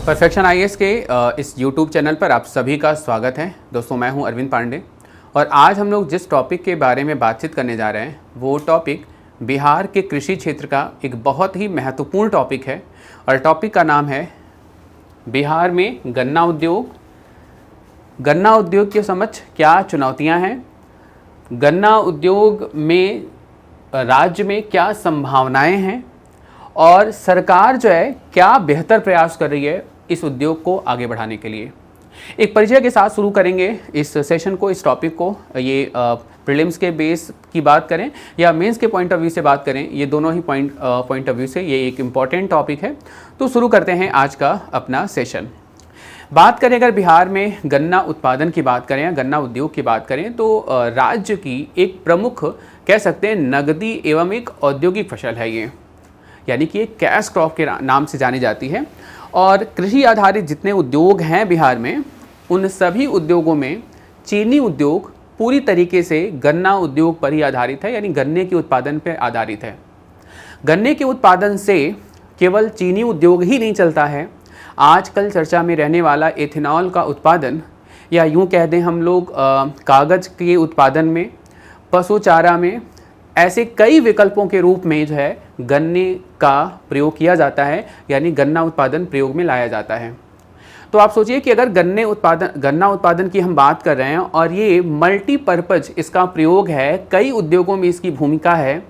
Perfection IAS के इस YouTube channel पर आप सभी का स्वागत है। दोस्तों, मैं हूं अरविंद पांडे और आज हम लोग जिस टॉपिक के बारे में बातचीत करने जा रहे हैं वो टॉपिक बिहार के कृषि क्षेत्र का एक बहुत ही महत्वपूर्ण टॉपिक है और टॉपिक का नाम है बिहार में गन्ना उद्योग। गन्ना उद्योग के समक्ष क्या चुनौतियां हैं, गन्ना उद्योग में राज्य में क्या संभावनाएं हैं और सरकार जो है क्या बेहतर प्रयास कर रही है इस उद्योग को आगे बढ़ाने के लिए। एक परिचय के साथ शुरू करेंगे इस सेशन को, इस टॉपिक को। ये प्रीलिम्स के बेस की बात करें या मेंस के पॉइंट ऑफ व्यू से बात करें, ये दोनों ही पॉइंट ऑफ व्यू से ये एक इम्पॉर्टेंट टॉपिक है। तो शुरू करते हैं आज का अपना सेशन। बात करें अगर बिहार में गन्ना उत्पादन की बात करें या गन्ना उद्योग की बात करें तो राज्य की एक प्रमुख कह सकते हैं नगदी एवं एक औद्योगिक फसल है ये, यानी कि एक कैश क्रॉप के नाम से जानी जाती है। और कृषि आधारित जितने उद्योग हैं बिहार में, उन सभी उद्योगों में चीनी उद्योग पूरी तरीके से गन्ना उद्योग पर ही आधारित है, यानी गन्ने के उत्पादन पर आधारित है। गन्ने के उत्पादन से केवल चीनी उद्योग ही नहीं चलता है। आजकल चर्चा में रहने वाला एथेनॉल का उत्पादन, या यूँ कह दें हम लोग कागज़ के उत्पादन में, पशु चारा में, ऐसे कई विकल्पों के रूप में जो है गन्ने का प्रयोग किया जाता है, यानी गन्ना उत्पादन प्रयोग में लाया जाता है। तो आप सोचिए कि अगर गन्ना उत्पादन की हम बात कर रहे हैं और ये मल्टीपर्पज़ इसका प्रयोग है, कई उद्योगों में इसकी भूमिका है,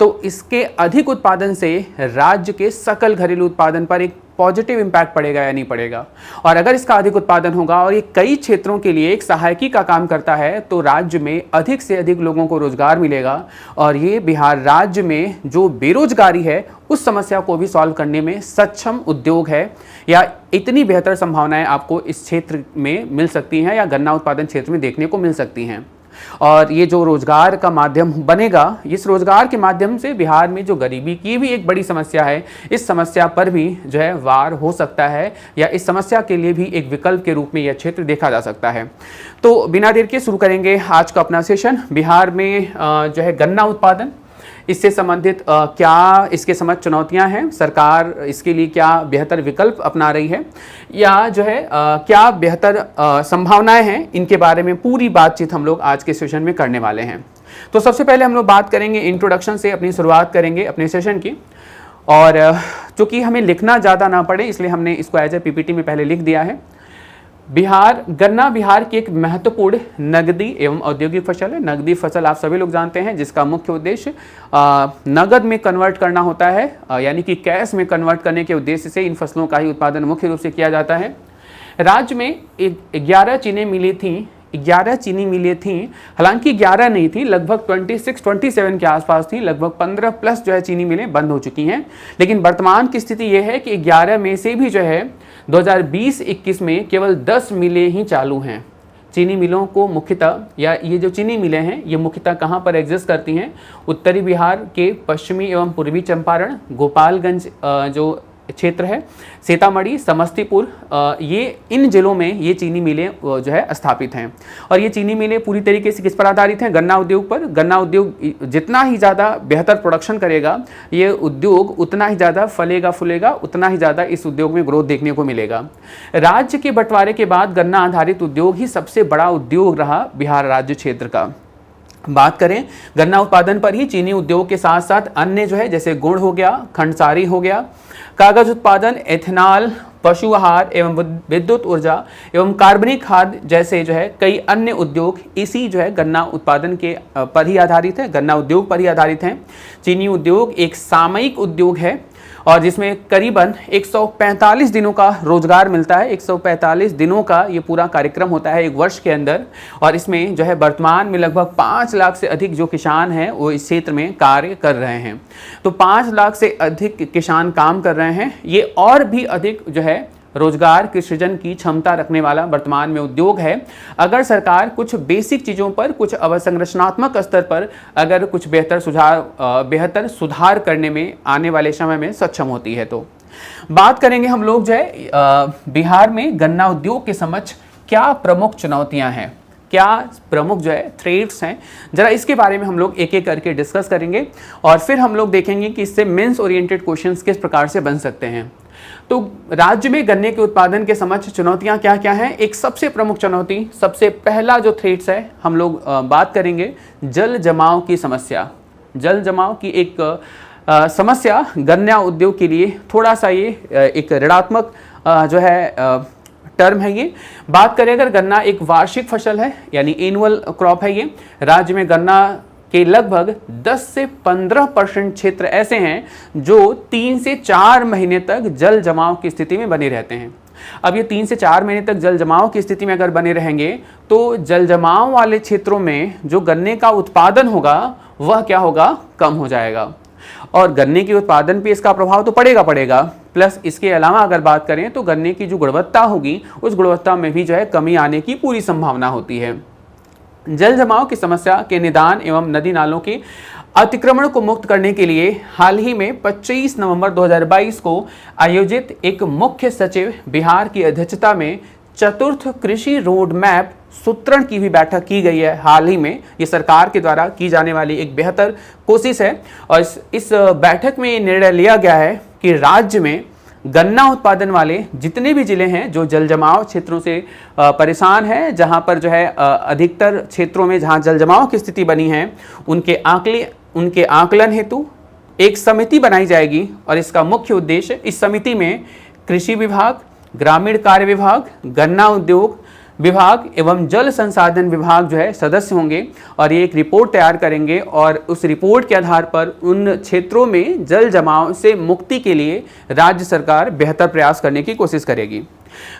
तो इसके अधिक उत्पादन से राज्य के सकल घरेलू उत्पादन पर एक पॉजिटिव इम्पैक्ट पड़ेगा या नहीं पड़ेगा। और अगर इसका अधिक उत्पादन होगा और ये कई क्षेत्रों के लिए एक सहायकी का काम करता है तो राज्य में अधिक से अधिक लोगों को रोजगार मिलेगा और ये बिहार राज्य में जो बेरोजगारी है उस समस्या को भी सॉल्व करने में सक्षम उद्योग है, या इतनी बेहतर संभावनाएं आपको इस क्षेत्र में मिल सकती हैं या गन्ना उत्पादन क्षेत्र में देखने को मिल सकती हैं। और ये जो रोजगार का माध्यम बनेगा, इस रोजगार के माध्यम से बिहार में जो गरीबी की भी एक बड़ी समस्या है, इस समस्या पर भी जो है वार हो सकता है, या इस समस्या के लिए भी एक विकल्प के रूप में यह क्षेत्र देखा जा सकता है। तो बिना देर के शुरू करेंगे आज का अपना सेशन। बिहार में जो है गन्ना उत्पादन, इससे संबंधित क्या इसके समक्ष चुनौतियां हैं, सरकार इसके लिए क्या बेहतर विकल्प अपना रही है, या जो है क्या बेहतर संभावनाएं हैं, इनके बारे में पूरी बातचीत हम लोग आज के सेशन में करने वाले हैं। तो सबसे पहले हम लोग बात करेंगे इंट्रोडक्शन से, अपनी शुरुआत करेंगे अपने सेशन की। और चूँकि हमें लिखना ज़्यादा ना पड़े इसलिए हमने इसको एज ए पीपीटी में पहले लिख दिया है। गन्ना बिहार की एक महत्वपूर्ण नगदी एवं औद्योगिक फसल है। नगदी फसल आप सभी लोग जानते हैं, जिसका मुख्य उद्देश्य नगद में कन्वर्ट करना होता है, यानी कि कैश में कन्वर्ट करने के उद्देश्य से इन फसलों का ही उत्पादन मुख्य रूप से किया जाता है। राज्य में 11 चीनी मिलें थीं, 11 चीनी मिलें थीं, हालांकि 11 नहीं थी, लगभग 26-27 के आसपास थी, लगभग 15 प्लस जो है चीनी मिलें बंद हो चुकी हैं। लेकिन वर्तमान की स्थिति यह है कि 11 में से भी जो है 2020-21 में केवल 10 मिलें ही चालू हैं। चीनी मिलों को मुख्यतः, या ये जो चीनी मिलें हैं ये मुख्यतः कहाँ पर एग्जिस्ट करती हैं? उत्तरी बिहार के पश्चिमी एवं पूर्वी चंपारण, गोपालगंज जो क्षेत्र है, सीतामढ़ी, समस्तीपुर, ये इन जिलों में ये चीनी मिलें जो है स्थापित हैं। और ये चीनी मिलें पूरी तरीके से किस पर आधारित हैं? गन्ना उद्योग पर। गन्ना उद्योग जितना ही ज़्यादा बेहतर प्रोडक्शन करेगा, ये उद्योग उतना ही ज़्यादा फलेगा फूलेगा, उतना ही ज़्यादा इस उद्योग में ग्रोथ देखने को मिलेगा। राज्य के बंटवारे के बाद गन्ना आधारित उद्योग ही सबसे बड़ा उद्योग रहा बिहार राज्य क्षेत्र का। बात करें गन्ना उत्पादन पर ही, चीनी उद्योग के साथ साथ अन्य जो है जैसे गुड़ हो गया, खंडसारी हो गया, कागज उत्पादन, एथेनॉल, पशु आहार एवं विद्युत ऊर्जा एवं कार्बनिक खाद जैसे जो है कई अन्य उद्योग इसी जो है गन्ना उत्पादन के पर ही आधारित है, गन्ना उद्योग पर ही आधारित हैं। चीनी उद्योग एक सामयिक उद्योग है और जिसमें करीबन 145 दिनों का रोजगार मिलता है। 145 दिनों का ये पूरा कार्यक्रम होता है एक वर्ष के अंदर, और इसमें जो है वर्तमान में लगभग 5 लाख से अधिक जो किसान हैं वो इस क्षेत्र में कार्य कर रहे हैं। तो 5 लाख से अधिक किसान काम कर रहे हैं। ये और भी अधिक जो है रोजगार के सृजन की क्षमता रखने वाला वर्तमान में उद्योग है। अगर सरकार कुछ बेसिक चीज़ों पर, कुछ अवसंरचनात्मक स्तर पर अगर कुछ बेहतर सुधार करने में आने वाले समय में सक्षम होती है। तो बात करेंगे हम लोग जो है बिहार में गन्ना उद्योग के समक्ष क्या प्रमुख चुनौतियां हैं, क्या प्रमुख जो है थ्रेट्स हैं, जरा इसके बारे में हम लोग एक एक करके डिस्कस करेंगे और फिर हम लोग देखेंगे कि इससे मेंस ओरिएंटेड क्वेश्चंस किस प्रकार से बन सकते हैं। तो राज्य में गन्ने के उत्पादन के समक्ष चुनौतियां क्या क्या हैं। एक सबसे प्रमुख चुनौती, सबसे पहला जो थ्रेट्स है हम लोग बात करेंगे जल जमाव की समस्या। जल जमाव की एक समस्या गन्ना उद्योग के लिए थोड़ा सा ये एक ऋणात्मक जो है टर्म है। ये बात करें अगर गन्ना एक वार्षिक फसल है यानी एनुअल क्रॉप है, ये राज्य में गन्ना के लगभग 10 से 15% क्षेत्र ऐसे हैं जो 3 से 4 महीने तक जल जमाव की स्थिति में बने रहते हैं। अब ये 3 से 4 महीने तक जल जमाव की स्थिति में अगर बने रहेंगे तो जल जमाव वाले क्षेत्रों में जो गन्ने का उत्पादन होगा वह क्या होगा, कम हो जाएगा और गन्ने के उत्पादन पे इसका प्रभाव तो पड़ेगा। प्लस इसके अलावा अगर बात करें तो गन्ने की जो गुणवत्ता होगी उस गुणवत्ता में भी जो है कमी आने की पूरी संभावना होती है। जल जमाव की समस्या के निदान एवं नदी नालों के अतिक्रमण को मुक्त करने के लिए हाल ही में 25 नवंबर 2022 को आयोजित एक मुख्य सचिव बिहार की अध्यक्षता में चतुर्थ कृषि रोड मैप सूत्रण की भी बैठक की गई है। हाल ही में ये सरकार के द्वारा की जाने वाली एक बेहतर कोशिश है और इस बैठक में ये निर्णय लिया गया है कि राज्य में गन्ना उत्पादन वाले जितने भी जिले हैं जो जल जमाव क्षेत्रों से परेशान हैं, जहां पर जो है अधिकतर क्षेत्रों में जहां जल जमाव की स्थिति बनी है, उनके आकलन हेतु एक समिति बनाई जाएगी और इसका मुख्य उद्देश्य, इस समिति में कृषि विभाग, ग्रामीण कार्य विभाग, गन्ना उद्योग विभाग एवं जल संसाधन विभाग जो है सदस्य होंगे और ये एक रिपोर्ट तैयार करेंगे और उस रिपोर्ट के आधार पर उन क्षेत्रों में जल जमाव से मुक्ति के लिए राज्य सरकार बेहतर प्रयास करने की कोशिश करेगी।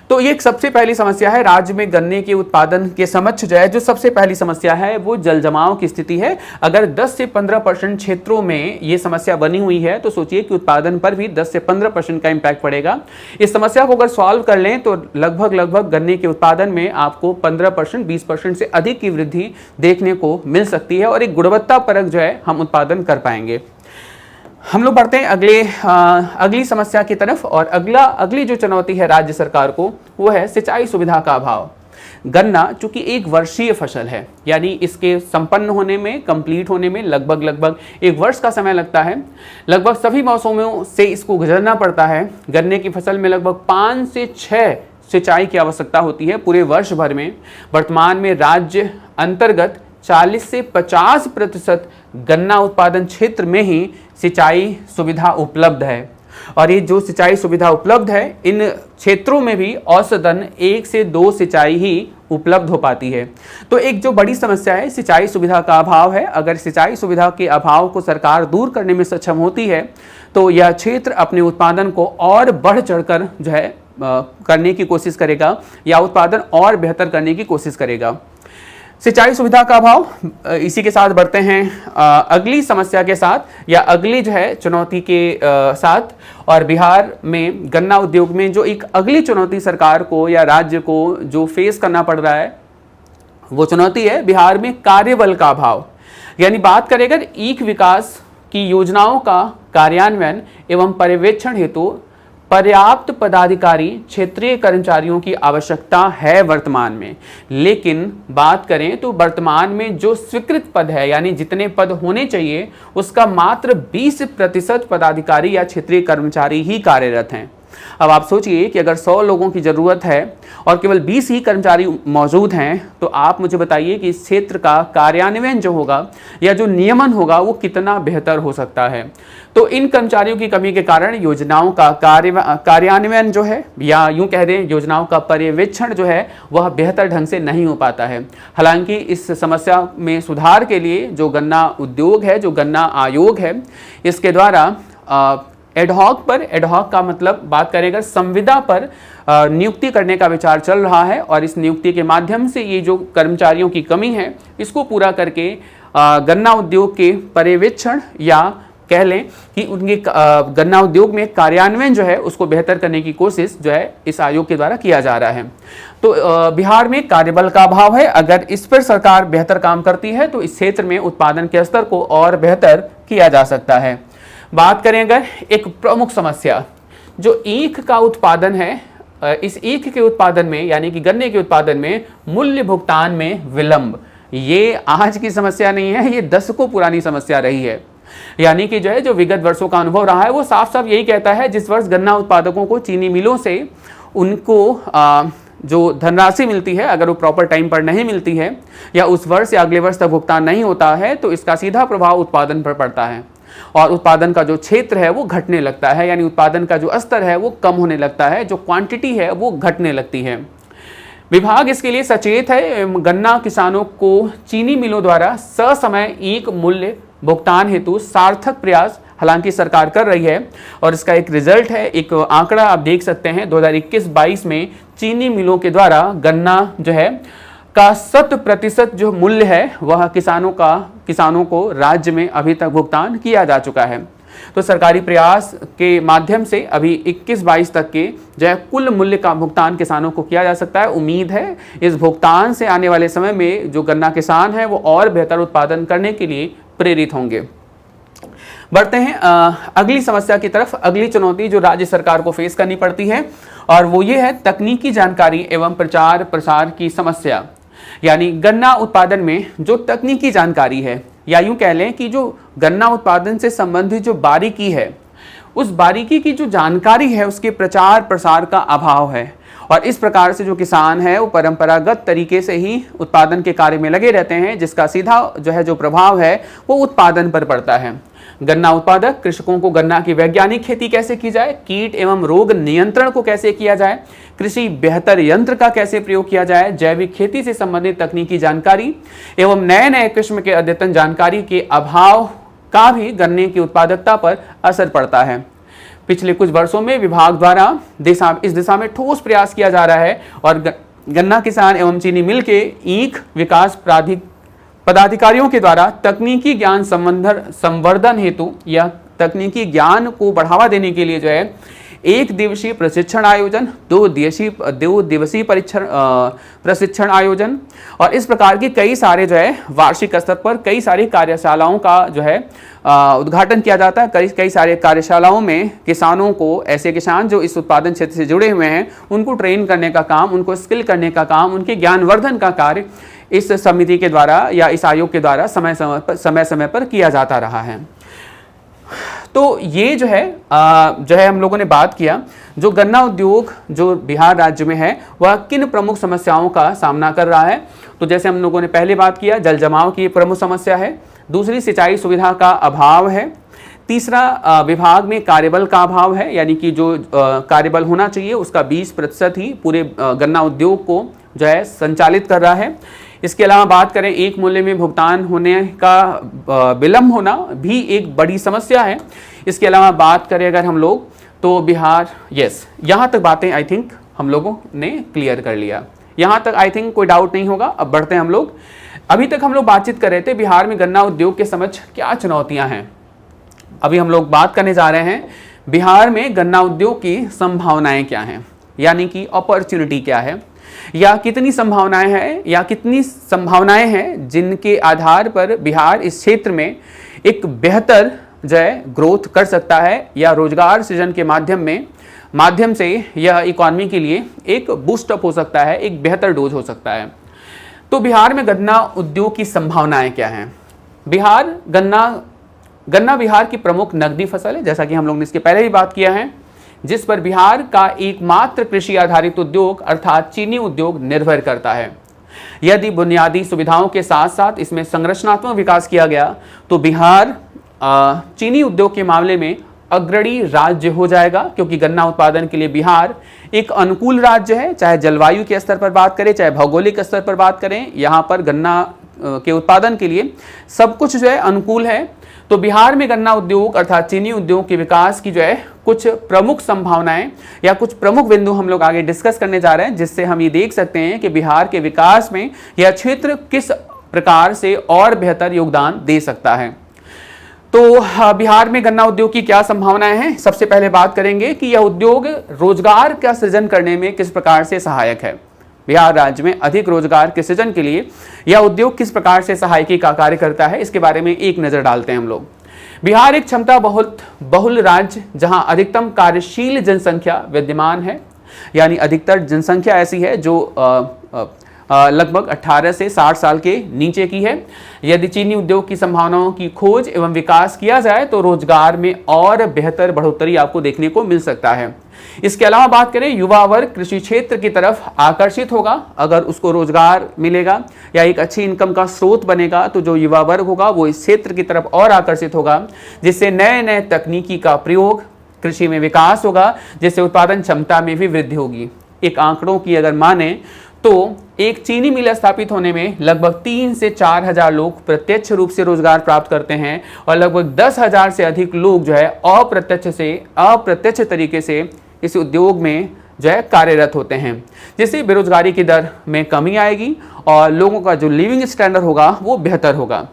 तो ये एक सबसे पहली समस्या है राज्य में गन्ने के उत्पादन के समक्ष जो है, जो सबसे पहली समस्या है वो जल जमाव की स्थिति है। अगर 10 से 15% क्षेत्रों में ये समस्या बनी हुई है तो सोचिए कि उत्पादन पर भी 10 से 15% का इम्पैक्ट पड़ेगा। इस समस्या को अगर सॉल्व कर लें तो लगभग गन्ने के उत्पादन में आपको 15% 20% से अधिक की वृद्धि देखने को मिल सकती है और एक गुणवत्ता परक जो है हम उत्पादन कर पाएंगे। हम लोग बढ़ते हैं अगली समस्या की तरफ और अगली जो चुनौती है राज्य सरकार को वो है सिंचाई सुविधा का अभाव। गन्ना चूंकि एक वर्षीय फसल है यानी इसके संपन्न होने में, कंप्लीट होने में लगभग 1 वर्ष का समय लगता है। लगभग सभी मौसमों से इसको गुजरना पड़ता है। गन्ने की फसल में लगभग 5 से 6 सिंचाई की आवश्यकता होती है पूरे वर्ष भर में। वर्तमान में राज्य अंतर्गत 40 से 50% गन्ना उत्पादन क्षेत्र में ही सिंचाई सुविधा उपलब्ध है और ये जो सिंचाई सुविधा उपलब्ध है इन क्षेत्रों में भी औसतन 1 से 2 सिंचाई ही उपलब्ध हो पाती है। तो एक जो बड़ी समस्या है सिंचाई सुविधा का अभाव है। अगर सिंचाई सुविधा के अभाव को सरकार दूर करने में सक्षम होती है तो यह क्षेत्र अपने उत्पादन को और बढ़ चढ़कर जो है करने की कोशिश करेगा या उत्पादन और बेहतर करने की कोशिश करेगा। सिंचाई सुविधा का अभाव, इसी के साथ बढ़ते हैं अगली समस्या के साथ या अगली जो है चुनौती के साथ। और बिहार में गन्ना उद्योग में जो एक अगली चुनौती सरकार को या राज्य को जो फेस करना पड़ रहा है वो चुनौती है बिहार में कार्यबल का अभाव। यानी बात करें अगर ईख विकास की योजनाओं का कार्यान्वयन एवं पर्यवेक्षण हेतु पर्याप्त पदाधिकारी, क्षेत्रीय कर्मचारियों की आवश्यकता है वर्तमान में, लेकिन बात करें तो वर्तमान में जो स्वीकृत पद है यानी जितने पद होने चाहिए उसका मात्र 20% पदाधिकारी या क्षेत्रीय कर्मचारी ही कार्यरत हैं। अब आप सोचिए कि अगर 100 लोगों की ज़रूरत है और केवल 20 ही कर्मचारी मौजूद हैं तो आप मुझे बताइए कि इस क्षेत्र का कार्यान्वयन जो होगा या जो नियमन होगा वो कितना बेहतर हो सकता है। तो इन कर्मचारियों की कमी के कारण योजनाओं का कार्यान्वयन जो है या यूं कह दें योजनाओं का पर्यवेक्षण जो है वह बेहतर ढंग से नहीं हो पाता है। हालांकि इस समस्या में सुधार के लिए जो गन्ना उद्योग है, जो गन्ना आयोग है, इसके द्वारा एडहॉक का मतलब बात करें अगर संविदा पर नियुक्ति करने का विचार चल रहा है और इस नियुक्ति के माध्यम से ये जो कर्मचारियों की कमी है इसको पूरा करके गन्ना उद्योग के पर्यवेक्षण या कह लें कि उनके गन्ना उद्योग में कार्यान्वयन जो है उसको बेहतर करने की कोशिश जो है इस आयोग के द्वारा किया जा रहा है। तो बिहार में कार्यबल का अभाव है। अगर इस पर सरकार बेहतर काम करती है तो इस क्षेत्र में उत्पादन के स्तर को और बेहतर किया जा सकता है। बात करें अगर एक प्रमुख समस्या जो ईख का उत्पादन है, इस ईख के उत्पादन में यानी कि गन्ने के उत्पादन में मूल्य भुगतान में विलंब, ये आज की समस्या नहीं है, ये दशकों पुरानी समस्या रही है। यानी कि जो विगत वर्षों का अनुभव रहा है वो साफ साफ यही कहता है, जिस वर्ष गन्ना उत्पादकों को चीनी मिलों से उनको जो धनराशि मिलती है अगर वो प्रॉपर टाइम पर नहीं मिलती है या उस वर्ष या अगले वर्ष तक भुगतान नहीं होता है तो इसका सीधा प्रभाव उत्पादन पर पड़ता है और उत्पादन का जो क्षेत्र है वो घटने लगता है, यानी उत्पादन का जो स्तर है वो कम होने लगता है, जो क्वांटिटी है वो घटने लगती है। विभाग इसके लिए सचेत है। गन्ना किसानों को चीनी मिलों द्वारा ससमय ईख मूल्य भुगतान हेतु सार्थक प्रयास हालांकि सरकार कर रही है और इसका एक रिजल्ट है, एक आंकड़ा आप देख सकते हैं 2021-22 में चीनी मिलों के द्वारा गन्ना का 100% जो मूल्य है वह किसानों को राज्य में अभी तक भुगतान किया जा चुका है। तो सरकारी प्रयास के माध्यम से अभी 21-22 तक के कुल मूल्य का भुगतान किसानों को किया जा सकता है। उम्मीद है इस भुगतान से आने वाले समय में जो गन्ना किसान है वो और बेहतर उत्पादन करने के लिए प्रेरित होंगे। बढ़ते हैं अगली समस्या की तरफ। अगली चुनौती जो राज्य सरकार को फेस करनी पड़ती है और वो ये है तकनीकी जानकारी एवं प्रचार प्रसार की समस्या। यानी गन्ना उत्पादन में जो तकनीकी जानकारी है या यूं कह लें कि जो गन्ना उत्पादन से संबंधित जो बारीकी है उस बारीकी की जो जानकारी है उसके प्रचार प्रसार का अभाव है और इस प्रकार से जो किसान है वो परंपरागत तरीके से ही उत्पादन के कार्य में लगे रहते हैं, जिसका सीधा जो प्रभाव है वो उत्पादन पर पड़ता है। गन्ना उत्पादक कृषकों को गन्ना की वैज्ञानिक खेती कैसे की जाए, कीट एवं रोग नियंत्रण को कैसे किया जाए, कृषि बेहतर यंत्र का कैसे प्रयोग किया जाए, जैविक खेती से संबंधित तकनीकी जानकारी एवं नए नए किस्म के अद्यतन जानकारी के अभाव का भी गन्ने की उत्पादकता पर असर पड़ता है। पिछले कुछ वर्षों में विभाग द्वारा इस दिशा में ठोस प्रयास किया जा रहा है और गन्ना किसान एवं चीनी मिल के ईख विकास पदाधिकारियों के द्वारा तकनीकी ज्ञान संवर्धन हेतु या तकनीकी ज्ञान को बढ़ावा देने के लिए 1 दिवसीय प्रशिक्षण आयोजन, 2 दिवसीय प्रशिक्षण आयोजन और इस प्रकार की कई सारे वार्षिक स्तर पर कई सारी कार्यशालाओं का उद्घाटन किया जाता है। कई सारे कार्यशालाओं में किसानों को, ऐसे किसान जो इस उत्पादन क्षेत्र से जुड़े हुए हैं, उनको ट्रेन करने का काम, उनको स्किल करने का काम, उनके ज्ञानवर्धन का कार्य इस समिति के द्वारा या इस आयोग के द्वारा समय समय पर किया जाता रहा है। तो ये हम लोगों ने बात किया जो गन्ना उद्योग जो बिहार राज्य में है वह किन प्रमुख समस्याओं का सामना कर रहा है। तो जैसे हम लोगों ने पहले बात किया, जल जमाव की प्रमुख समस्या है, दूसरी सिंचाई सुविधा का अभाव है, तीसरा विभाग में कार्यबल का अभाव है, यानी कि जो कार्यबल होना चाहिए उसका 20% ही पूरे गन्ना उद्योग को संचालित कर रहा है। इसके अलावा बात करें एक मूल्य में भुगतान होने का विलंब होना भी एक बड़ी समस्या है। इसके अलावा बात करें अगर हम लोग तो बिहार, यहाँ तक बातें आई थिंक हम लोगों ने क्लियर कर लिया, यहाँ तक आई थिंक कोई डाउट नहीं होगा। अब बढ़ते हैं हम लोग। अभी तक हम लोग बातचीत कर रहे थे बिहार में गन्ना उद्योग के समक्ष क्या चुनौतियां हैं। अभी हम लोग बात करने जा रहे हैं बिहार में गन्ना उद्योग की संभावनाएं क्या हैं, यानी कि अपॉर्चुनिटी क्या है या कितनी संभावनाएं हैं जिनके आधार पर बिहार इस क्षेत्र में एक बेहतर ग्रोथ कर सकता है या रोजगार सृजन के माध्यम से यह इकॉनमी के लिए एक बूस्टअप हो सकता है, एक बेहतर डोज हो सकता है। तो बिहार में गन्ना उद्योग की संभावनाएं क्या हैं। गन्ना बिहार की प्रमुख नकदी फसल है, जैसा कि हम लोग ने इसके पहले भी बात किया है, जिस पर बिहार का एकमात्र कृषि आधारित उद्योग अर्थात चीनी उद्योग निर्भर करता है। यदि बुनियादी सुविधाओं के साथ साथ इसमें संरचनात्मक विकास किया गया तो बिहार चीनी उद्योग के मामले में अग्रणी राज्य हो जाएगा, क्योंकि गन्ना उत्पादन के लिए बिहार एक अनुकूल राज्य है। चाहे जलवायु के स्तर पर बात करें, चाहे भौगोलिक स्तर पर बात करें, यहाँ पर गन्ना के उत्पादन के लिए सब कुछ अनुकूल है। तो बिहार में गन्ना उद्योग अर्थात चीनी उद्योग के विकास की कुछ प्रमुख संभावनाएं या कुछ प्रमुख बिंदु हम लोग आगे डिस्कस करने जा रहे हैं, जिससे हम ये देख सकते हैं कि बिहार के विकास में यह क्षेत्र किस प्रकार से और बेहतर योगदान दे सकता है। तो बिहार में गन्ना उद्योग की क्या संभावनाएं हैं। सबसे पहले बात करेंगे कि यह उद्योग रोजगार का सृजन करने में किस प्रकार से सहायक है। बिहार राज्य में अधिक रोजगार के सृजन के लिए यह उद्योग किस प्रकार से सहायकी का कार्य करता है, इसके बारे में एक नजर डालते हैं हम लोग। बिहार एक क्षमता बहुल राज्य जहां अधिकतम कार्यशील जनसंख्या विद्यमान है। यानी अधिकतर जनसंख्या ऐसी है जो लगभग 18 से 60 साल के नीचे की है। यदि चीनी उद्योग की संभावनाओं की खोज एवं विकास किया जाए तो रोजगार में और बेहतर बढ़ोतरी आपको देखने को मिल सकता है। इसके अलावा बात करें, युवा वर्ग कृषि क्षेत्र की तरफ आकर्षित होगा। अगर उसको रोजगार मिलेगा या एक अच्छी इनकम का स्रोत बनेगा तो जो युवा वर्ग होगा वो इस क्षेत्र की तरफ और आकर्षित होगा, जिससे नए नए तकनीकी का प्रयोग कृषि में विकास होगा, जिससे उत्पादन क्षमता में भी वृद्धि होगी। एक आंकड़ों की अगर माने तो एक चीनी मिल स्थापित होने में लगभग 3 से 4 हजार लोग प्रत्यक्ष रूप से रोजगार प्राप्त करते हैं और लगभग 10,000 से अधिक लोग जो है अप्रत्यक्ष तरीके से इस उद्योग में जो है कार्यरत होते हैं, जिससे बेरोजगारी की दर में कमी आएगी और लोगों का जो लिविंग स्टैंडर्ड होगा वो बेहतर होगा।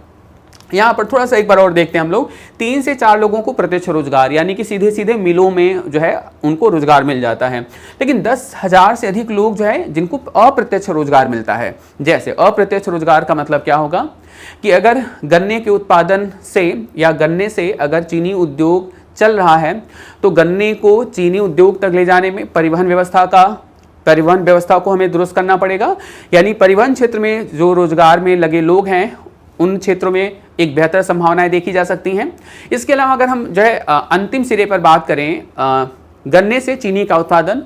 यहाँ पर थोड़ा सा एक बार और देखते हैं हम लोग, 3 से 4 लोगों को प्रत्यक्ष रोजगार यानी कि सीधे सीधे मिलों में जो है उनको रोजगार मिल जाता है, लेकिन 10,000 से अधिक लोग जो है जिनको अप्रत्यक्ष रोजगार मिलता है। जैसे अप्रत्यक्ष रोजगार का मतलब क्या होगा कि अगर गन्ने के उत्पादन से या गन्ने से अगर चीनी उद्योग चल रहा है तो गन्ने को चीनी उद्योग तक ले जाने में परिवहन व्यवस्था को हमें दुरुस्त करना पड़ेगा। यानी परिवहन क्षेत्र में जो रोजगार में लगे लोग हैं उन क्षेत्रों में एक बेहतर संभावनाएं देखी जा सकती हैं। इसके अलावा अगर हम जो है अंतिम सिरे पर बात करें, गन्ने से चीनी का उत्पादन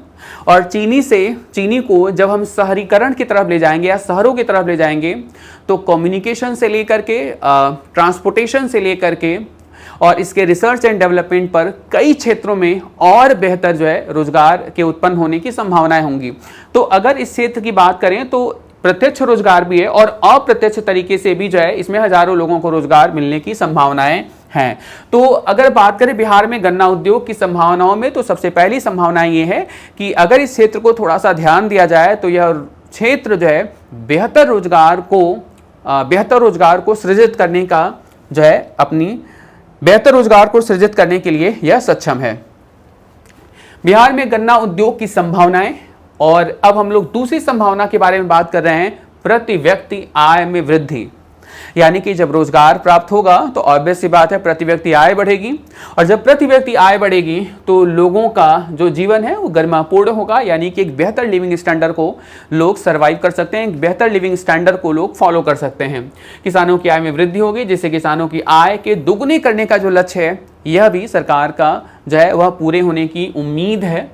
और चीनी को जब हम शहरीकरण की तरफ ले जाएंगे या शहरों की तरफ ले जाएंगे तो कम्युनिकेशन से लेकर के ट्रांसपोर्टेशन से लेकर के और इसके रिसर्च एंड डेवलपमेंट पर कई क्षेत्रों में और बेहतर जो है रोजगार के उत्पन्न होने की संभावनाएं होंगी। तो अगर इस क्षेत्र की बात करें तो प्रत्यक्ष रोजगार भी है और अप्रत्यक्ष तरीके से भी जो है इसमें हजारों लोगों को रोजगार मिलने की संभावनाएं हैं। तो अगर बात करें बिहार में गन्ना उद्योग की संभावनाओं में, तो सबसे पहली संभावना ये है कि अगर इस क्षेत्र को थोड़ा सा ध्यान दिया जाए तो यह क्षेत्र जो है बेहतर रोजगार को सृजित करने का जो है बेहतर रोजगार को सृजित करने के लिए यह सक्षम है। बिहार में गन्ना उद्योग की संभावनाएं, और अब हम लोग दूसरी संभावना के बारे में बात कर रहे हैं, प्रति व्यक्ति आय में वृद्धि। यानी कि जब रोजगार प्राप्त होगा तो ऑब्वियस सी बात है प्रति व्यक्ति आय बढ़ेगी, और जब प्रति व्यक्ति आय बढ़ेगी तो लोगों का जो जीवन है वो गरिमापूर्ण होगा। यानी कि एक बेहतर लिविंग स्टैंडर्ड को लोग सर्वाइव कर सकते हैं, एक बेहतर लिविंग स्टैंडर्ड को लोग फॉलो कर सकते हैं। किसानों की आय में वृद्धि होगी, जिससे किसानों की आय के दुगने करने का जो लक्ष्य है यह भी सरकार का जो है वह पूरे होने की उम्मीद है।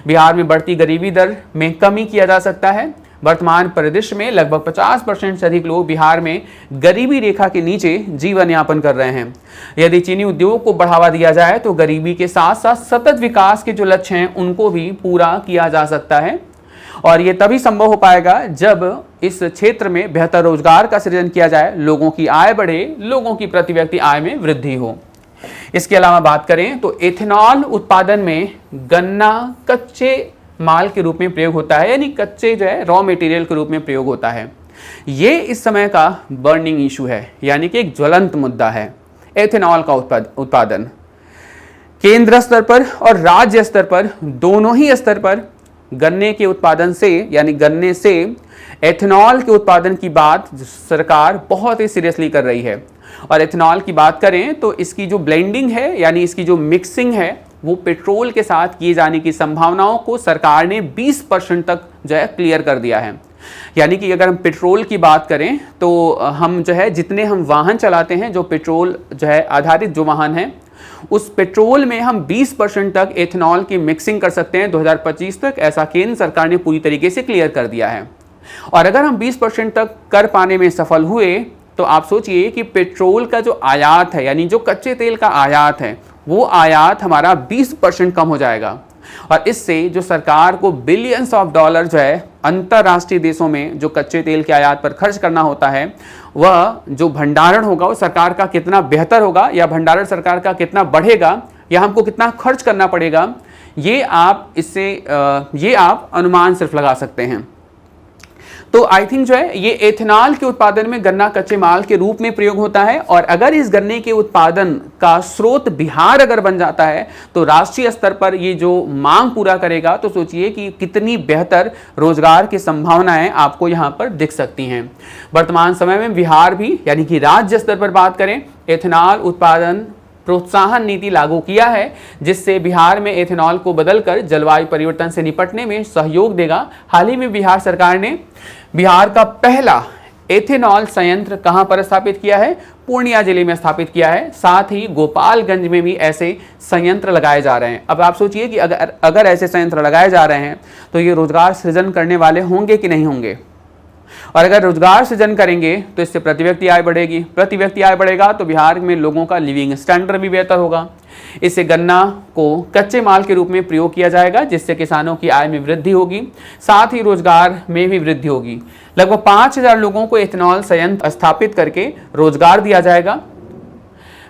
बिहार में बढ़ती गरीबी दर में कमी किया जा सकता है। वर्तमान परिदृश्य में लगभग 50% से अधिक लोग बिहार में गरीबी रेखा के नीचे जीवन यापन कर रहे हैं। यदि चीनी उद्योग को बढ़ावा दिया जाए तो गरीबी के साथ साथ सतत विकास के जो लक्ष्य हैं उनको भी पूरा किया जा सकता है, और ये तभी संभव हो पाएगा जब इस क्षेत्र में बेहतर रोजगार का सृजन किया जाए, लोगों की आय बढ़े, लोगों की प्रति व्यक्ति आय में वृद्धि हो। इसके अलावा बात करें तो एथेनॉल उत्पादन में गन्ना कच्चे माल के रूप में प्रयोग होता है, यानी कच्चे जो है रॉ मटेरियल के रूप में प्रयोग होता है। ये इस समय का बर्निंग इशू है, यानी कि एक ज्वलंत मुद्दा है। एथेनॉल का उत्पादन केंद्र स्तर पर और राज्य स्तर पर, दोनों ही स्तर पर गन्ने के उत्पादन से यानी गन्ने से एथेनॉल के उत्पादन की बात सरकार बहुत ही सीरियसली कर रही है। और एथेनॉल की बात करें तो इसकी जो ब्लेंडिंग है यानी इसकी जो मिक्सिंग है वो पेट्रोल के साथ किए जाने की संभावनाओं को सरकार ने 20% तक जो है क्लियर कर दिया है। यानी कि अगर हम पेट्रोल की बात करें तो हम जो है जितने हम वाहन चलाते हैं, जो पेट्रोल जो है आधारित जो वाहन हैं, उस पेट्रोल में हम 20% तक एथेनॉल की मिक्सिंग कर सकते हैं 2025 तक। ऐसा केंद्र सरकार ने पूरी तरीके से क्लियर कर दिया है। और अगर हम 20% तक कर पाने में सफल हुए तो आप सोचिए कि पेट्रोल का जो आयात है यानी जो कच्चे तेल का आयात है वो आयात हमारा 20% कम हो जाएगा, और इससे जो सरकार को बिलियंस ऑफ डॉलर जो है अंतर्राष्ट्रीय देशों में जो कच्चे तेल के आयात पर खर्च करना होता है, वह जो भंडारण होगा वो सरकार का कितना बेहतर होगा या भंडारण सरकार का कितना बढ़ेगा या हमको कितना खर्च करना पड़ेगा, ये आप अनुमान सिर्फ लगा सकते हैं। तो आई थिंक जो है ये एथेनॉल के उत्पादन में गन्ना कच्चे माल के रूप में प्रयोग होता है, और अगर इस गन्ने के उत्पादन का स्रोत बिहार अगर बन जाता है तो राष्ट्रीय स्तर पर ये जो मांग पूरा करेगा, तो सोचिए कि कितनी बेहतर रोजगार की संभावनाएं आपको यहाँ पर दिख सकती हैं। वर्तमान समय में बिहार भी यानी कि राज्य स्तर पर बात करें, एथेनॉल उत्पादन प्रोत्साहन नीति लागू किया है, जिससे बिहार में एथेनॉल को बदलकर जलवायु परिवर्तन से निपटने में सहयोग देगा। हाल ही में बिहार सरकार ने बिहार का पहला एथेनॉल संयंत्र कहां पर स्थापित किया है? पूर्णिया जिले में स्थापित किया है। साथ ही गोपालगंज में भी ऐसे संयंत्र लगाए जा रहे हैं। अब आप सोचिए कि अगर ऐसे संयंत्र लगाए जा रहे हैं तो ये रोजगार सृजन करने वाले होंगे कि नहीं होंगे, और अगर रोजगार सृजन करेंगे तो इससे प्रति व्यक्ति आय बढ़ेगी। प्रति व्यक्ति आय बढ़ेगा तो बिहार में लोगों का लिविंग स्टैंडर्ड भी बेहतर होगा। इससे गन्ना को कच्चे माल के रूप में प्रयोग किया जाएगा, जिससे किसानों की आय में वृद्धि होगी, साथ ही रोजगार में भी वृद्धि होगी। लगभग 5000 लोगों को एथेनॉल संयंत्र स्थापित करके रोजगार दिया जाएगा।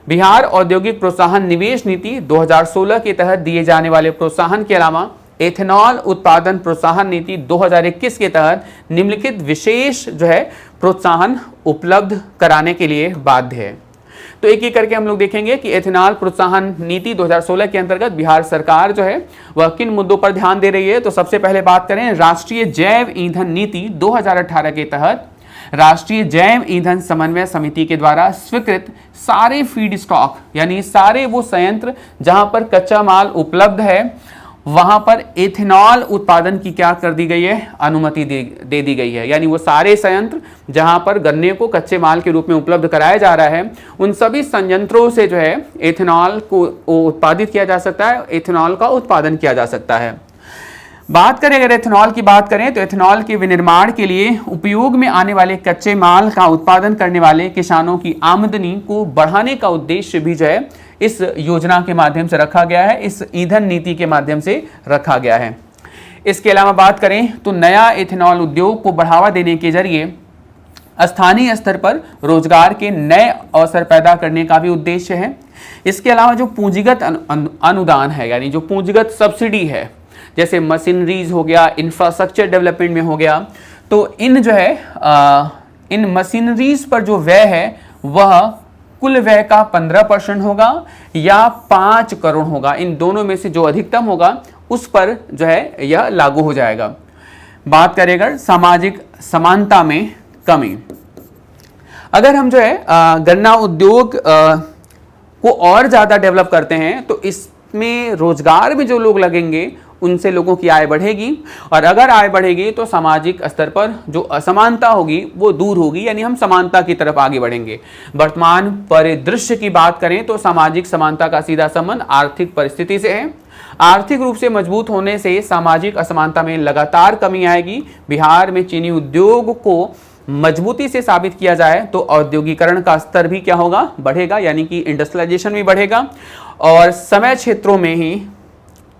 बिहार औद्योगिक प्रोत्साहन निवेश नीति 2016 के तहत दिए जाने वाले प्रोत्साहन के अलावा एथेनॉल उत्पादन प्रोत्साहन नीति 2021 के तहत निम्नलिखित विशेष प्रोत्साहन उपलब्ध कराने के लिए बाध्य है। तो एक एक करके हम लोग देखेंगे कि एथेनॉल प्रोत्साहन नीति 2016 के अंतर्गत बिहार सरकार वह किन मुद्दों पर ध्यान दे रही है। तो सबसे पहले बात करें राष्ट्रीय जैव ईंधन नीति 2018 के तहत राष्ट्रीय जैव ईंधन समन्वय समिति के द्वारा स्वीकृत सारे फीड स्टॉक, यानी सारे वो संयंत्र जहां पर कच्चा माल उपलब्ध है, वहां पर एथेनॉल उत्पादन की क्या कर दी गई है? अनुमति दे दी गई है। यानी वो सारे संयंत्र जहां पर गन्ने को कच्चे माल के रूप में उपलब्ध कराया जा रहा है, उन सभी संयंत्रों से एथेनॉल को उत्पादित किया जा सकता है, एथेनॉल का उत्पादन किया जा सकता है। बात करें अगर एथेनॉल की बात करें तो एथेनॉल के विनिर्माण के लिए उपयोग में आने वाले कच्चे माल का उत्पादन करने वाले किसानों की आमदनी को बढ़ाने का उद्देश्य भी इस योजना के माध्यम से रखा गया है, इस ईंधन नीति के माध्यम से रखा गया है। इसके अलावा बात करें तो नया एथेनॉल उद्योग को बढ़ावा देने के जरिए स्थानीय स्तर पर रोजगार के नए अवसर पैदा करने का भी उद्देश्य है। इसके अलावा जो पूंजीगत अनुदान है, यानी जो पूंजीगत सब्सिडी है, जैसे मशीनरीज हो गया, इंफ्रास्ट्रक्चर डेवलपमेंट में हो गया, तो इन मशीनरीज पर जो व्यय है वह कुल व्यय का 15% होगा या 5 करोड़ होगा। इन दोनों में से जो अधिकतम होगा उस पर यह लागू हो जाएगा। बात करेगा सामाजिक समानता में कमी। अगर हम गन्ना उद्योग को और ज़्यादा डेवलप करते हैं तो इसमें रोजगार में जो लोग लगेंगे उनसे लोगों की आय बढ़ेगी, और अगर आय बढ़ेगी तो सामाजिक स्तर पर जो असमानता होगी वो दूर होगी, यानी हम समानता की तरफ आगे बढ़ेंगे। वर्तमान परिदृश्य की बात करें तो सामाजिक समानता का सीधा संबंध आर्थिक परिस्थिति से है। आर्थिक रूप से मजबूत होने से सामाजिक असमानता में लगातार कमी आएगी। बिहार में चीनी उद्योग को मजबूती से साबित किया जाए तो औद्योगिकरण का स्तर भी क्या होगा? बढ़ेगा, यानी कि इंडस्ट्रियलाइजेशन भी बढ़ेगा और समय क्षेत्रों में ही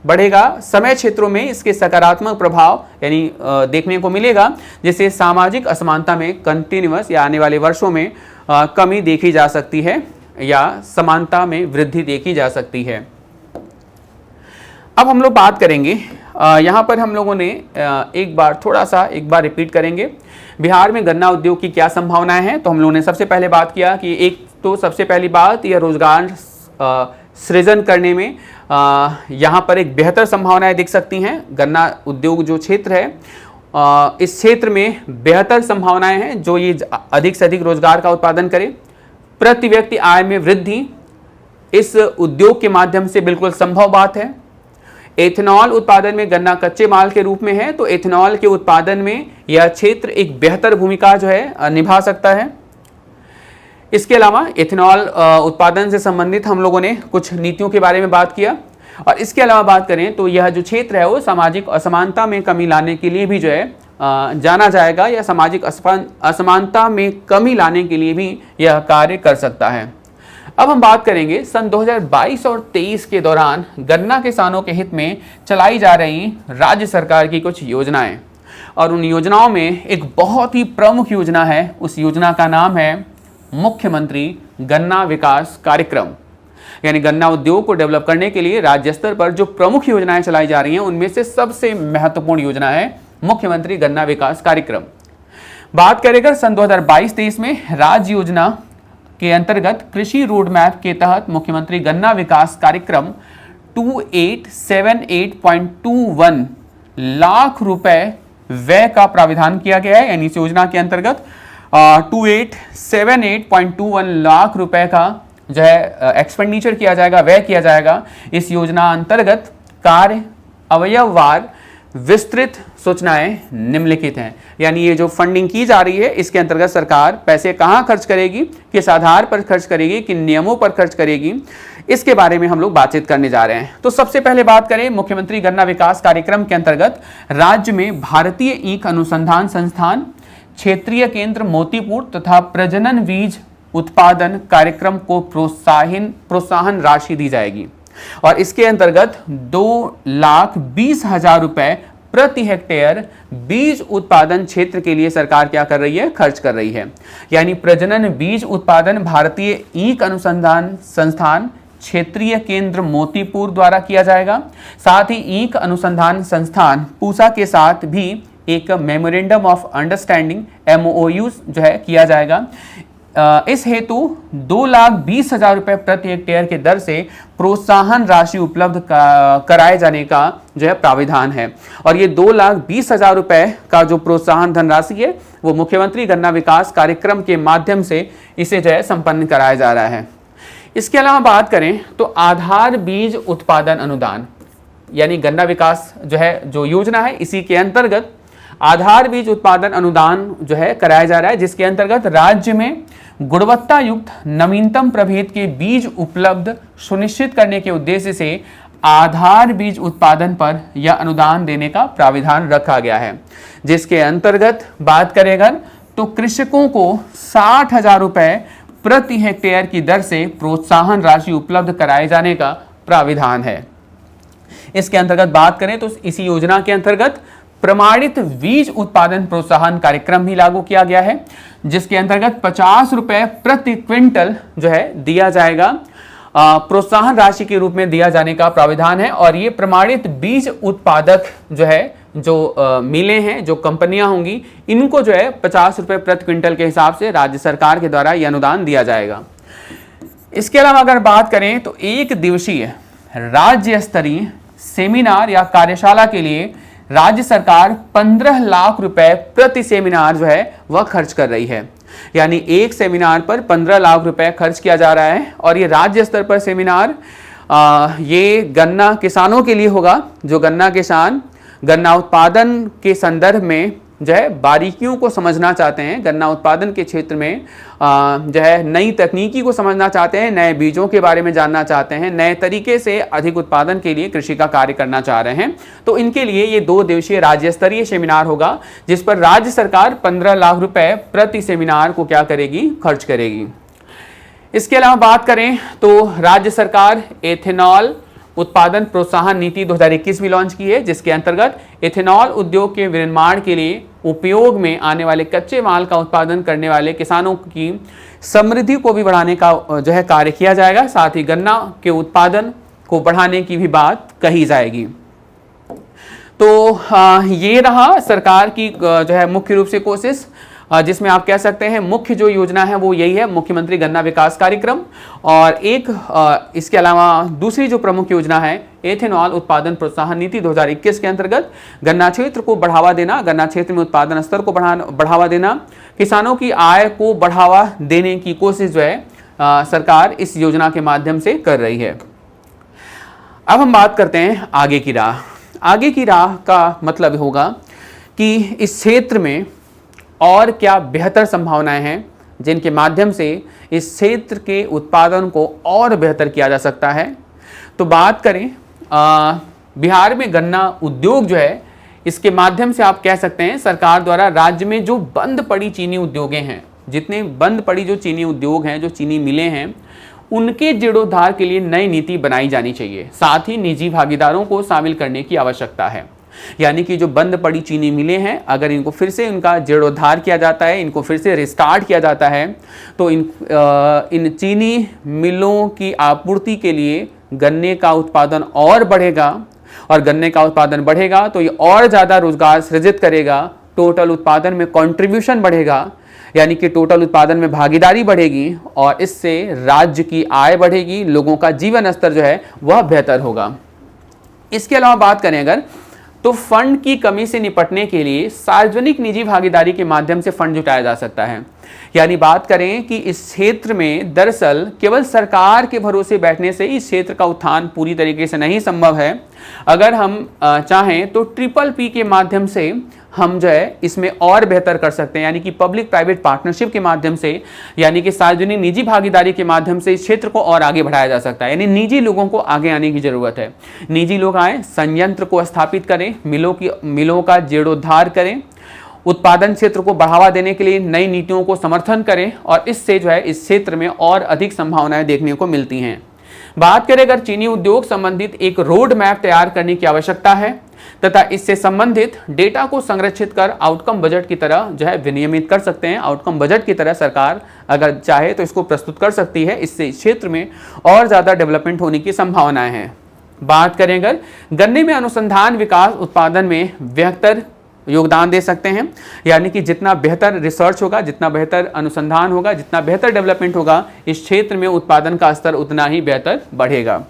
बढ़ेगा। समय क्षेत्रों में इसके सकारात्मक प्रभाव यानी देखने को मिलेगा, जिससे सामाजिक असमानता में कंटिन्यूअस या आने वाले वर्षों में कमी देखी जा सकती है या समानता में वृद्धि देखी जा सकती है। अब हम लोग बात करेंगे, यहाँ पर हम लोगों ने एक बार रिपीट करेंगे बिहार में गन्ना उद्योग की क्या संभावनाएं हैं। तो हम लोगों ने सबसे पहले बात किया कि एक तो सबसे पहली बात यह रोजगार सृजन करने में यहाँ पर एक बेहतर संभावनाएं दिख सकती हैं। गन्ना उद्योग जो क्षेत्र है इस क्षेत्र में बेहतर संभावनाएं हैं जो ये अधिक से अधिक रोजगार का उत्पादन करे। प्रति व्यक्ति आय में वृद्धि इस उद्योग के माध्यम से बिल्कुल संभव बात है। एथेनॉल उत्पादन में गन्ना कच्चे माल के रूप में है तो एथेनॉल के उत्पादन में यह क्षेत्र एक बेहतर भूमिका निभा सकता है। इसके अलावा एथेनॉल उत्पादन से संबंधित हम लोगों ने कुछ नीतियों के बारे में बात किया, और इसके अलावा बात करें तो यह जो क्षेत्र है वो सामाजिक असमानता में कमी लाने के लिए भी जाना जाएगा, या सामाजिक असमानता में कमी लाने के लिए भी यह कार्य कर सकता है। अब हम बात करेंगे सन 2022 और 23 के दौरान गन्ना किसानों के हित में चलाई जा रही राज्य सरकार की कुछ योजनाएं, और उन योजनाओं में एक बहुत ही प्रमुख योजना है। उस योजना का नाम है मुख्यमंत्री गन्ना विकास कार्यक्रम। यानी गन्ना उद्योग को डेवलप करने के लिए राज्य स्तर पर जो प्रमुख योजनाएं चलाई जा रही हैं उनमें से सबसे महत्वपूर्ण योजना है मुख्यमंत्री गन्ना विकास कार्यक्रम। बात करेगा सन 2022-23 में राज्य योजना के अंतर्गत कृषि रोड मैप के तहत मुख्यमंत्री गन्ना विकास कार्यक्रम 2878.21 लाख रुपए व्यय का प्राविधान किया गया है। यानी इस योजना के अंतर्गत 2878.21 लाख रुपए का जो है एक्सपेंडिचर किया जाएगा, व्यय किया जाएगा। इस योजना अंतर्गत कार्य अवयववार विस्तृत सूचनाएं निम्नलिखित हैं। यानी ये जो फंडिंग की जा रही है इसके अंतर्गत सरकार पैसे कहाँ खर्च करेगी, किस आधार पर खर्च करेगी, किन नियमों पर खर्च करेगी, इसके बारे में हम लोग बातचीत करने जा रहे हैं। तो सबसे पहले बात करें, मुख्यमंत्री गन्ना विकास कार्यक्रम के अंतर्गत राज्य में भारतीय ईख अनुसंधान संस्थान, क्षेत्रीय केंद्र मोतीपुर तथा प्रजनन बीज उत्पादन कार्यक्रम को प्रोत्साहन राशि दी जाएगी और इसके अंतर्गत 2,20,000 रुपए प्रति हेक्टेयर बीज उत्पादन क्षेत्र के लिए सरकार क्या कर रही है, खर्च कर रही है। यानी प्रजनन बीज उत्पादन भारतीय ईख अनुसंधान संस्थान क्षेत्रीय केंद्र मोतीपुर द्वारा किया जाएगा। साथ ही ईख अनुसंधान संस्थान पूसा के साथ भी एक मेमोरेंडम ऑफ अंडरस्टैंडिंग MOU जो है किया जाएगा। इस हेतु 2,20,000 रुपए प्रति हेक्टेयर के दर से प्रोत्साहन राशि उपलब्ध कराए जाने का जो है प्राविधान है। और ये 2,20,000 रुपए का जो प्रोत्साहन धनराशि है वो मुख्यमंत्री गन्ना विकास कार्यक्रम के माध्यम से इसे जो है संपन्न कराया जा रहा है। इसके अलावा बात करें तो आधार बीज उत्पादन अनुदान, यानी गन्ना विकास जो है जो योजना है इसी के अंतर्गत आधार बीज उत्पादन अनुदान जो है कराया जा रहा है, जिसके अंतर्गत राज्य में गुणवत्ता युक्त नवीनतम प्रभेद के बीज उपलब्ध सुनिश्चित करने के उद्देश्य से आधार बीज उत्पादन पर यह अनुदान देने का प्राविधान रखा गया है। जिसके अंतर्गत बात करें अगर तो कृषकों को 60,000 रुपए प्रति हेक्टेयर की दर से प्रोत्साहन राशि उपलब्ध कराए जाने का प्राविधान है। इसके अंतर्गत बात करें तो इसी योजना के अंतर्गत प्रमाणित बीज उत्पादन प्रोत्साहन कार्यक्रम भी लागू किया गया है, जिसके अंतर्गत 50 रुपए प्रति क्विंटल जो है दिया जाएगा, प्रोत्साहन राशि के रूप में दिया जाने का प्राविधान है। और ये प्रमाणित बीज उत्पादक जो है जो मिलें हैं, जो कंपनियां होंगी, इनको जो है 50 रुपए प्रति क्विंटल के हिसाब से राज्य सरकार के द्वारा यह अनुदान दिया जाएगा। इसके अलावा अगर बात करें तो एक दिवसीय राज्य स्तरीय सेमिनार या कार्यशाला के लिए राज्य सरकार 15 लाख रुपए प्रति सेमिनार जो है वह खर्च कर रही है। यानी एक सेमिनार पर 15 लाख रुपए खर्च किया जा रहा है। और ये राज्य स्तर पर सेमिनार ये गन्ना किसानों के लिए होगा, जो गन्ना किसान गन्ना उत्पादन के संदर्भ में जो है बारीकियों को समझना चाहते हैं, गन्ना उत्पादन के क्षेत्र में जो है नई तकनीकी को समझना चाहते हैं, नए बीजों के बारे में जानना चाहते हैं, नए तरीके से अधिक उत्पादन के लिए कृषि का कार्य करना चाह रहे हैं। तो इनके लिए ये 2 दिवसीय राज्य स्तरीय सेमिनार होगा, जिस पर राज्य सरकार 15 लाख रुपए प्रति सेमिनार को क्या करेगी, खर्च करेगी। इसके अलावा बात करें तो राज्य सरकार एथेनॉल उत्पादन प्रोत्साहन नीति 2021 भी लॉन्च की है, जिसके अंतर्गत एथेनॉल उद्योग के विनिर्माण के लिए उपयोग में आने वाले कच्चे माल का उत्पादन करने वाले किसानों की समृद्धि को भी बढ़ाने का जो है कार्य किया जाएगा। साथ ही गन्ना के उत्पादन को बढ़ाने की भी बात कही जाएगी। तो ये रहा सरकार की जो है मुख्य रूप से कोशिश, जिसमें आप कह सकते हैं मुख्य जो योजना है वो यही है, मुख्यमंत्री गन्ना विकास कार्यक्रम। और एक इसके अलावा दूसरी जो प्रमुख योजना है एथेनॉल उत्पादन प्रोत्साहन नीति 2021 के अंतर्गत गन्ना क्षेत्र को बढ़ावा देना, गन्ना क्षेत्र में उत्पादन स्तर को बढ़ावा देना, किसानों की आय को बढ़ावा देने की कोशिश जो है सरकार इस योजना के माध्यम से कर रही है। अब हम बात करते हैं आगे की राह। आगे की राह का मतलब होगा कि इस क्षेत्र में और क्या बेहतर संभावनाएं हैं जिनके माध्यम से इस क्षेत्र के उत्पादन को और बेहतर किया जा सकता है। तो बात करें बिहार में गन्ना उद्योग जो है, इसके माध्यम से आप कह सकते हैं सरकार द्वारा राज्य में जो बंद पड़ी चीनी उद्योगें हैं, जितने बंद पड़ी जो चीनी उद्योग हैं, जो चीनी मिलें हैं, उनके जीर्णोद्धार के लिए नई नीति बनाई जानी चाहिए। साथ ही निजी भागीदारों को शामिल करने की आवश्यकता है। यानी कि जो बंद पड़ी चीनी मिलें हैं, अगर इनको फिर से इनका जीर्णोद्धार किया जाता है, इनको फिर से रिस्टार्ट किया जाता है, तो इन चीनी मिलों की आपूर्ति के लिए गन्ने का उत्पादन और बढ़ेगा। और गन्ने का उत्पादन बढ़ेगा तो ये और ज़्यादा रोजगार सृजित करेगा, टोटल उत्पादन में कंट्रीब्यूशन बढ़ेगा, यानी कि टोटल उत्पादन में भागीदारी बढ़ेगी और इससे राज्य की आय बढ़ेगी, लोगों का जीवन स्तर जो है वह बेहतर होगा। इसके अलावा बात करें अगर तो फंड की कमी से निपटने के लिए सार्वजनिक निजी भागीदारी के माध्यम से फंड जुटाया जा सकता है। यानी बात करें कि इस क्षेत्र में दरअसल केवल सरकार के भरोसे बैठने से इस क्षेत्र का उत्थान पूरी तरीके से नहीं संभव है। अगर हम चाहें तो PPP के माध्यम से हम जो है इसमें और बेहतर कर सकते हैं, यानी कि पब्लिक प्राइवेट पार्टनरशिप के माध्यम से, यानी कि सार्वजनिक निजी भागीदारी के माध्यम से इस क्षेत्र को और आगे बढ़ाया जा सकता है। यानी निजी लोगों को आगे आने की जरूरत है। निजी लोग आए, संयंत्र को स्थापित करें, मिलों का जीर्णोद्धार करें, उत्पादन क्षेत्र को बढ़ावा देने के लिए नई नीतियों को समर्थन करें और इससे जो है इस क्षेत्र में और अधिक संभावनाएं देखने को मिलती हैं। बात करें अगर चीनी उद्योग संबंधित एक रोड मैप तैयार करने की आवश्यकता है तथा इससे संबंधित डेटा को संरक्षित कर आउटकम बजट की तरह जो है विनियमित कर सकते हैं। आउटकम बजट की तरह सरकार अगर चाहे तो इसको प्रस्तुत कर सकती है। इससे इस क्षेत्र में और ज़्यादा डेवलपमेंट होने की संभावनाएं हैं। बात करें अगर गन्ने में अनुसंधान विकास उत्पादन में बेहतर योगदान दे सकते हैं, यानी कि जितना बेहतर रिसर्च होगा, जितना बेहतर अनुसंधान होगा, जितना बेहतर डेवलपमेंट होगा, इस क्षेत्र में उत्पादन का स्तर उतना ही बेहतर बढ़ेगा।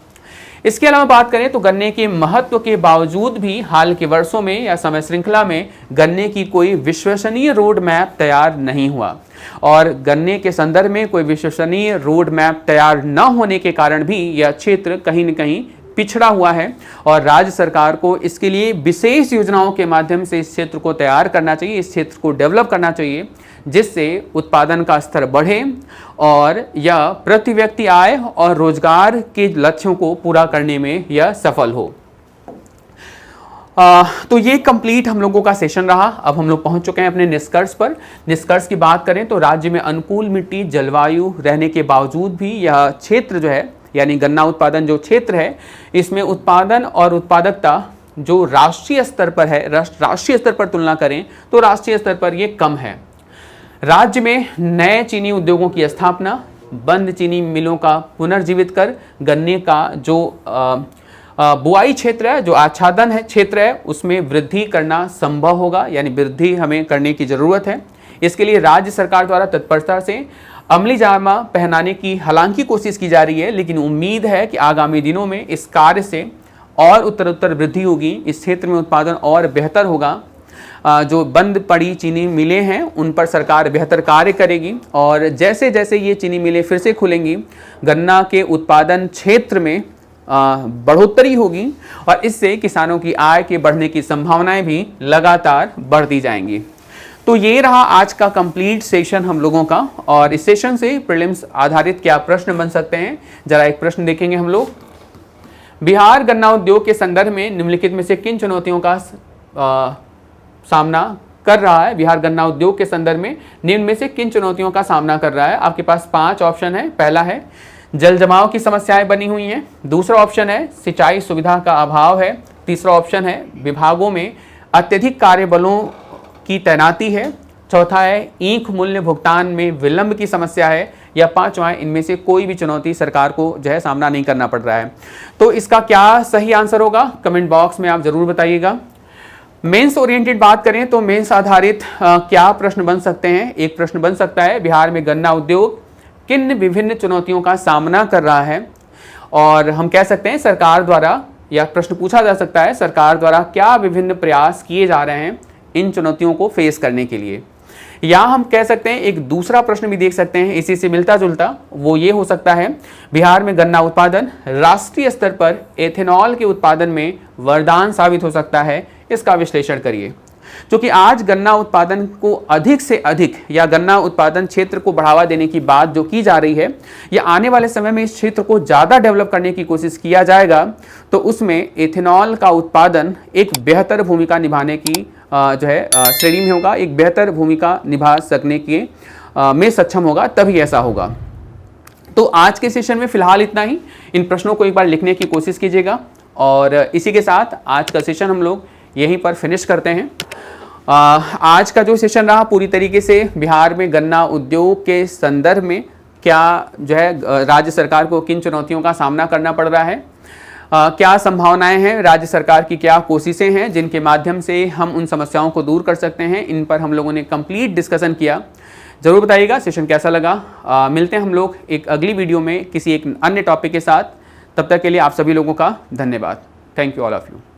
इसके अलावा बात करें तो गन्ने के महत्व के बावजूद भी हाल के वर्षों में या समय श्रृंखला में गन्ने की कोई विश्वसनीय रोड मैप तैयार नहीं हुआ और गन्ने के संदर्भ में कोई विश्वसनीय रोड मैप तैयार न होने के कारण भी यह क्षेत्र कहीं न कहीं पिछड़ा हुआ है और राज्य सरकार को इसके लिए विशेष योजनाओं के माध्यम से इस क्षेत्र को तैयार करना चाहिए, इस क्षेत्र को डेवलप करना चाहिए, जिससे उत्पादन का स्तर बढ़े और यह प्रति व्यक्ति आय और रोजगार के लक्ष्यों को पूरा करने में यह सफल हो। तो ये कंप्लीट हम लोगों का सेशन रहा। अब हम लोग पहुंच चुके हैं अपने निष्कर्ष पर। निष्कर्ष की बात करें तो राज्य में अनुकूल मिट्टी जलवायु रहने के बावजूद भी यह क्षेत्र जो है, यानी गन्ना उत्पादन जो क्षेत्र है, इसमें उत्पादन और उत्पादकता जो राष्ट्रीय स्तर पर है, राष्ट्रीय स्तर पर तुलना करें तो राष्ट्रीय स्तर पर यह कम है। राज्य में नए चीनी उद्योगों की स्थापना, बंद चीनी मिलों का पुनर्जीवित कर गन्ने का जो बुआई क्षेत्र है, जो आच्छादन है क्षेत्र है, उसमें वृद्धि करना संभव होगा, यानी वृद्धि हमें करने की जरूरत है। इसके लिए राज्य सरकार द्वारा तत्परता से अमली जामा पहनाने की हालांकि कोशिश की जा रही है, लेकिन उम्मीद है कि आगामी दिनों में इस कार्य से और उत्तरोत्तर वृद्धि होगी, इस क्षेत्र में उत्पादन और बेहतर होगा। जो बंद पड़ी चीनी मिलें हैं उन पर सरकार बेहतर कार्य करेगी और जैसे जैसे ये चीनी मिलें फिर से खुलेंगी, गन्ना के उत्पादन क्षेत्र में बढ़ोतरी होगी और इससे किसानों की आय के बढ़ने की संभावनाएं भी लगातार बढ़ती जाएंगी। तो ये रहा आज का कंप्लीट सेशन हम लोगों का और इस सेशन से प्रीलिम्स आधारित क्या प्रश्न बन सकते हैं, जरा एक प्रश्न देखेंगे हम लोग। बिहार गन्ना उद्योग के संदर्भ में निम्नलिखित में से किन चुनौतियों का सामना कर रहा है? बिहार गन्ना उद्योग के संदर्भ में निम्न में से किन चुनौतियों का सामना कर रहा है? आपके पास 5 ऑप्शन है। पहला है जल जमाव की समस्याएं बनी हुई हैं। दूसरा ऑप्शन है सिंचाई सुविधा का अभाव है। तीसरा ऑप्शन है विभागों में अत्यधिक कार्यबलों की तैनाती है। चौथा है ईंख मूल्य भुगतान में विलंब की समस्या है। या पांचवा, इनमें से कोई भी चुनौती सरकार को जो है सामना नहीं करना पड़ रहा है। तो इसका क्या सही आंसर होगा कमेंट बॉक्स में आप जरूर बताइएगा। मेंस ओरिएंटेड बात करें तो मेंस आधारित क्या प्रश्न बन सकते हैं? एक प्रश्न बन सकता है बिहार में गन्ना उद्योग किन विभिन्न चुनौतियों का सामना कर रहा है, और हम कह सकते हैं सरकार द्वारा, या प्रश्न पूछा जा सकता है सरकार द्वारा क्या विभिन्न प्रयास किए जा रहे हैं इन चुनौतियों को फेस करने के लिए। या हम कह सकते हैं एक दूसरा प्रश्न भी देख सकते हैं इसी से मिलता जुलता, वो ये हो सकता है बिहार में गन्ना उत्पादन राष्ट्रीय स्तर पर एथेनॉल के उत्पादन में वरदान साबित हो सकता है, इसका विश्लेषण करिए। क्योंकि आज गन्ना उत्पादन को अधिक से अधिक या गन्ना उत्पादन क्षेत्र को बढ़ावा देने की बात जो की जा रही है, या आने वाले समय में इस क्षेत्र को ज़्यादा डेवलप करने की कोशिश किया जाएगा, तो उसमें एथेनॉल का उत्पादन एक बेहतर भूमिका निभाने की जो है श्रेणी में होगा, एक बेहतर भूमिका निभा सकने के में सक्षम होगा, तभी ऐसा होगा। तो आज के सेशन में फिलहाल इतना ही। इन प्रश्नों को एक बार लिखने की कोशिश कीजिएगा और इसी के साथ आज का सेशन हम लोग यहीं पर फिनिश करते हैं। आज का जो सेशन रहा पूरी तरीके से बिहार में गन्ना उद्योग के संदर्भ में क्या जो है राज्य सरकार को किन चुनौतियों का सामना करना पड़ रहा है, क्या संभावनाएं हैं, राज्य सरकार की क्या कोशिशें हैं जिनके माध्यम से हम उन समस्याओं को दूर कर सकते हैं, इन पर हम लोगों ने कंप्लीट डिस्कशन किया। ज़रूर बताइएगा सेशन कैसा लगा। मिलते हैं हम लोग एक अगली वीडियो में किसी एक अन्य टॉपिक के साथ। तब तक के लिए आप सभी लोगों का धन्यवाद। Thank you all of you.